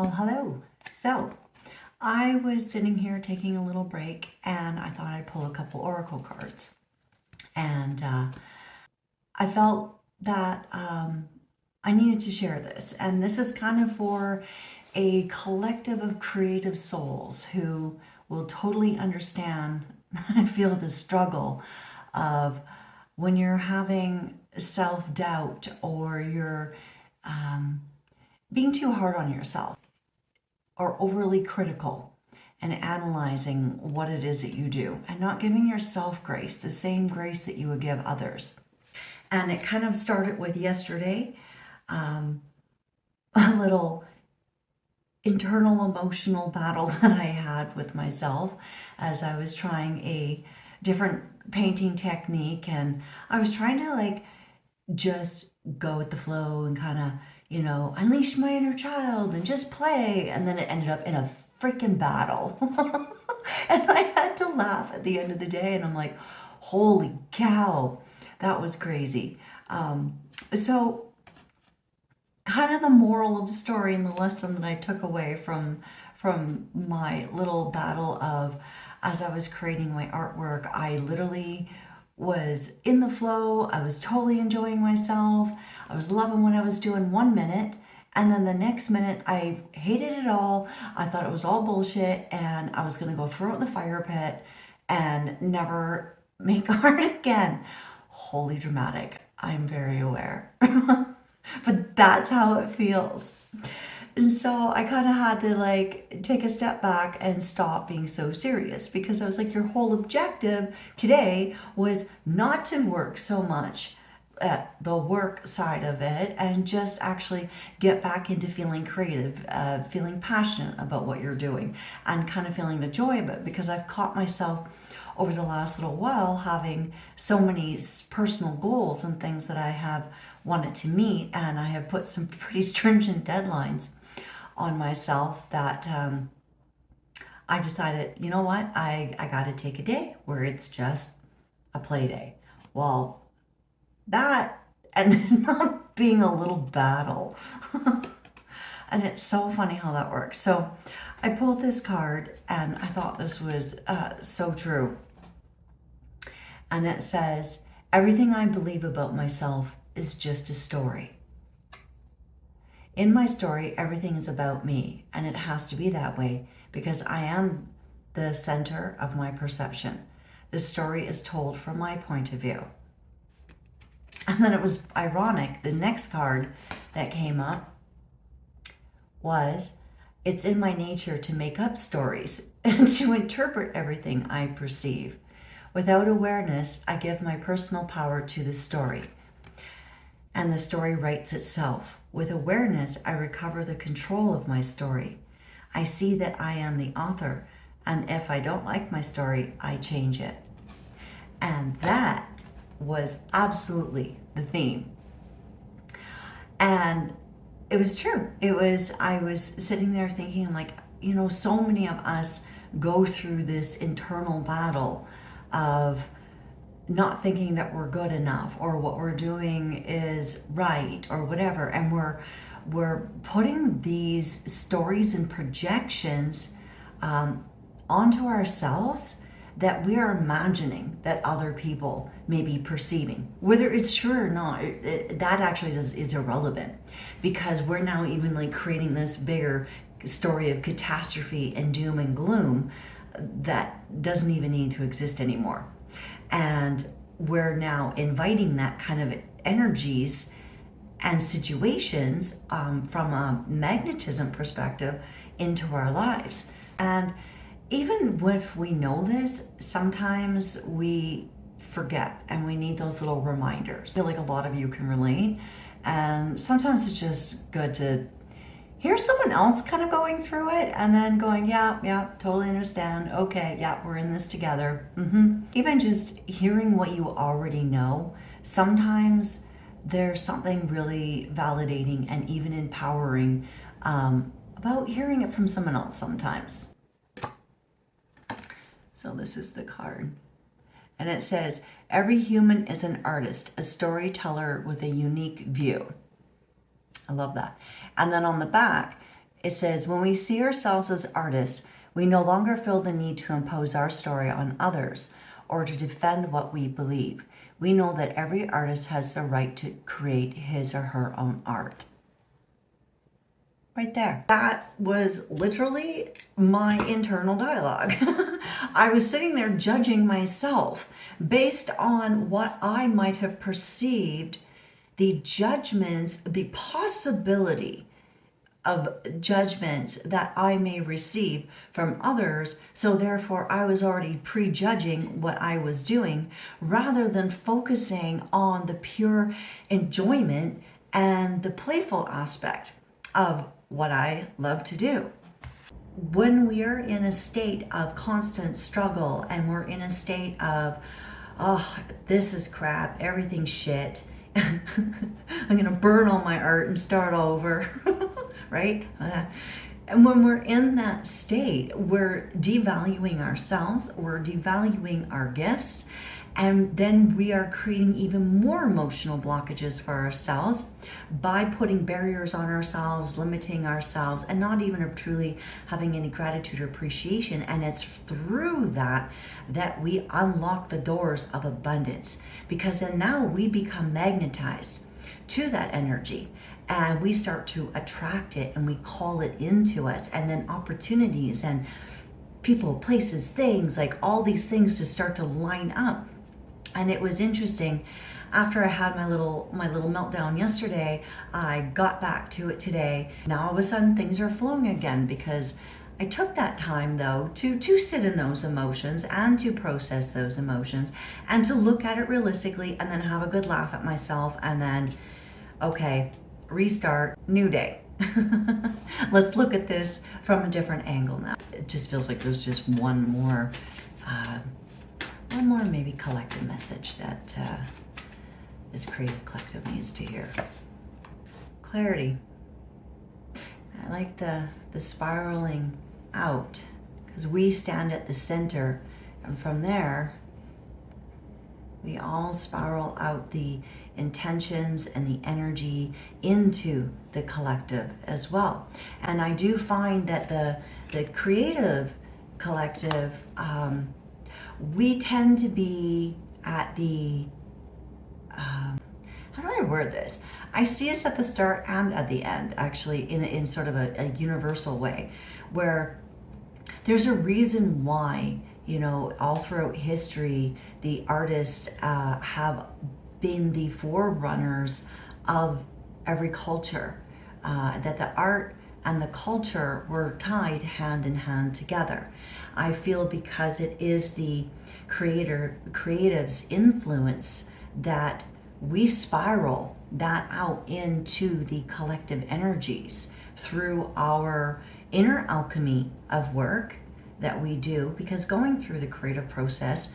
Well, hello. So I was sitting here taking a little break and I thought I'd pull a couple oracle cards. And I felt that I needed to share this. And this is kind of for a collective of creative souls who will totally understand and feel the struggle of when you're having self-doubt or you're being too hard on yourself or overly critical and analyzing what it is that you do and not giving yourself grace, the same grace that you would give others. And it kind of started with yesterday, a little internal emotional battle that I had with myself as I was trying a different painting technique, and I was trying to just go with the flow and kind of, unleash my inner child and just play. And then it ended up in a freaking battle. And I had to laugh at the end of the day. And I'm like, holy cow, that was crazy. So kind of the moral of the story and the lesson that I took away from my little battle of, as I was creating my artwork, I literally was in the flow. I was totally enjoying myself. I was loving what I was doing 1 minute, and then the next minute I hated it all. I thought it was all bullshit and I was gonna go throw it in the fire pit and never make art again. Holy dramatic. I'm very aware. But that's how it feels. And so I kind of had to take a step back and stop being so serious, because I was like, your whole objective today was not to work so much at the work side of it and just actually get back into feeling creative, feeling passionate about what you're doing and kind of feeling the joy of it, because I've caught myself over the last little while having so many personal goals and things that I have wanted to meet, and I have put some pretty stringent deadlines on myself that I decided, you know what, I got to take a day where it's just a play day. Well, that ended up being a little battle. And it's so funny how that works. So I pulled this card and I thought this was so true. And it says, everything I believe about myself is just a story. In my story, everything is about me, and it has to be that way because I am the center of my perception. The story is told from my point of view. And then it was ironic. The next card that came up was, it's in my nature to make up stories and to interpret everything I perceive. Without awareness, I give my personal power to the story, and the story writes itself. With awareness, I recover the control of my story. I see that I am the author, and if I don't like my story, I change it. And that was absolutely the theme. And it was true. I was sitting there thinking, I'm like, so many of us go through this internal battle of not thinking that we're good enough or what we're doing is right or whatever, and we're putting these stories and projections onto ourselves that we are imagining that other people may be perceiving. Whether it's true or not, that actually is irrelevant, because we're now even creating this bigger story of catastrophe and doom and gloom that doesn't even need to exist anymore. And we're now inviting that kind of energies and situations from a magnetism perspective into our lives. And even if we know this, sometimes we forget and we need those little reminders. I feel like a lot of you can relate. And sometimes it's just good to hear someone else kind of going through it and then going, yeah, totally understand. Okay, yeah, we're in this together. Even just hearing what you already know, sometimes there's something really validating and even empowering about hearing it from someone else sometimes. So this is the card. And it says, every human is an artist, a storyteller with a unique view. I love that. And then on the back, It says, when we see ourselves as artists, we no longer feel the need to impose our story on others or to defend what we believe. We know that every artist has the right to create his or her own art. Right there. That was literally my internal dialogue. I was sitting there judging myself based on what I might have perceived, the judgments, the possibility of judgments that I may receive from others. So therefore I was already prejudging what I was doing rather than focusing on the pure enjoyment and the playful aspect of what I love to do. When we are in a state of constant struggle and we're in a state of, oh, this is crap, everything's shit, I'm gonna burn all my art and start over, right? And when we're in that state, we're devaluing ourselves, we're devaluing our gifts, and then we are creating even more emotional blockages for ourselves by putting barriers on ourselves, limiting ourselves, and not even truly having any gratitude or appreciation. And it's through that that we unlock the doors of abundance, because then now we become magnetized to that energy. And we start to attract it and we call it into us, and then opportunities and people, places, things, like all these things just start to line up. And it was interesting, after I had my little meltdown yesterday, I got back to it today. Now all of a sudden things are flowing again, because I took that time though to sit in those emotions and to process those emotions and to look at it realistically, and then have a good laugh at myself, and then, okay, restart, new day. Let's look at this from a different angle now. It just feels like there's just one more maybe collective message that this creative collective needs to hear. Clarity. I like the spiraling out, because we stand at the center, and from there we all spiral out the intentions and the energy into the collective as well. And I do find that the creative collective, we tend to be at the, how do I word this? I see us at the start and at the end, actually, in sort of a universal way, where there's a reason why, you know, all throughout history, the artists have been the forerunners of every culture, that the art and the culture were tied hand in hand together. I feel because it is the creative's influence that we spiral that out into the collective energies through our inner alchemy of work that we do, because going through the creative process,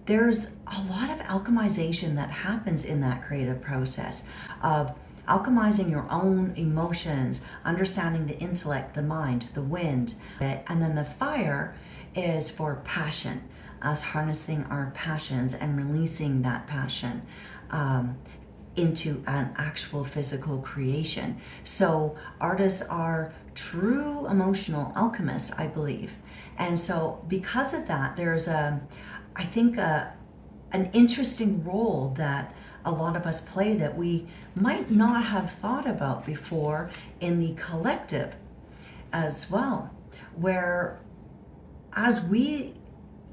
there's a lot of alchemization that happens in that creative process of alchemizing your own emotions, understanding the intellect, the mind, the wind, and then the fire is for passion, us harnessing our passions and releasing that passion into an actual physical creation. So artists are true emotional alchemists, I believe. And so because of that, there's I think an interesting role that a lot of us play that we might not have thought about before in the collective as well, where as we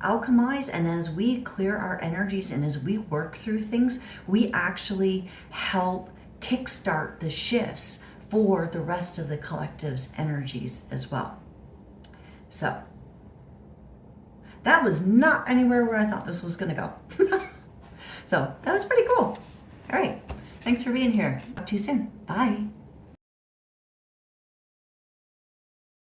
alchemize and as we clear our energies and as we work through things, we actually help kickstart the shifts for the rest of the collective's energies as well. So that was not anywhere where I thought this was going to go. So that was pretty cool. All right. Thanks for being here. Talk to you soon. Bye.